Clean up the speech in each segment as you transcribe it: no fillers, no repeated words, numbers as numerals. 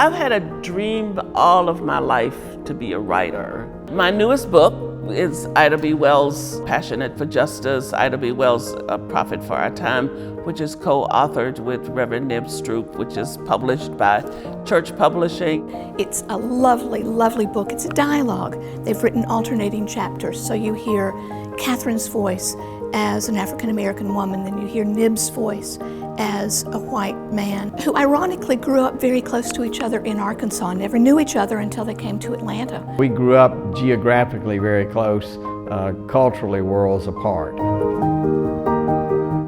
I've had a dream all of my life to be a writer. My newest book is Ida B. Wells' Passionate for Justice, Ida B. Wells' A Prophet for Our Time, which is co-authored with Reverend Nibs Stroupe, which is published by Church Publishing. It's a lovely, lovely book. It's a dialogue. They've written alternating chapters, so you hear Catherine's voice as an African-American woman, then you hear Nibs' voice as a white man, who ironically grew up very close to each other in Arkansas, never knew each other until they came to Atlanta. We grew up geographically very close, culturally worlds apart.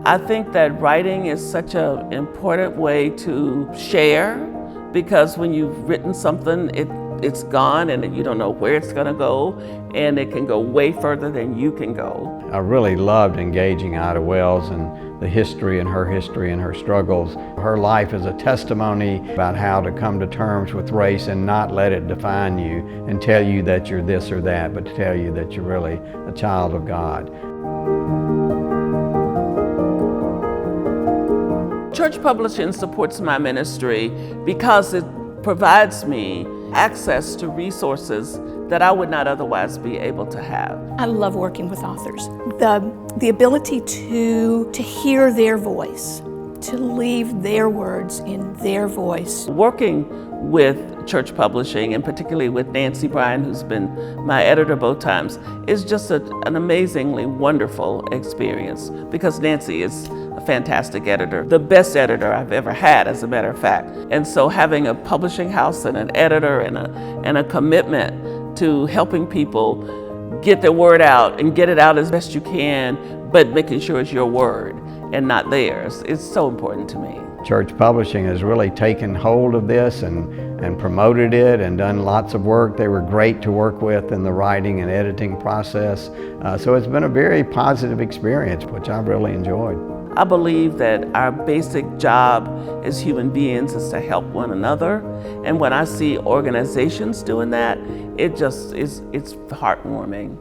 I think that writing is such an important way to share, because when you've written something, it's gone and you don't know where it's going to go, and it can go way further than you can go. I really loved engaging Ida Wells and the history and her struggles. Her life is a testimony about how to come to terms with race and not let it define you and tell you that you're this or that, but to tell you that you're really a child of God. Church Publishing supports my ministry because it provides me access to resources that I would not otherwise be able to have. I love working with authors. The ability to hear their voice, to leave their words in their voice. Working with Church Publishing, and particularly with Nancy Bryan, who's been my editor both times, is just an amazingly wonderful experience, because Nancy is a fantastic editor, the best editor I've ever had, as a matter of fact. And so having a publishing house and an editor and a commitment to helping people get their word out and get it out as best you can, but making sure it's your word and not theirs, is so important to me. Church Publishing has really taken hold of this and promoted it and done lots of work. They were great to work with in the writing and editing process. So it's been a very positive experience, which I've really enjoyed. I believe that our basic job as human beings is to help one another. And when I see organizations doing that, it's heartwarming.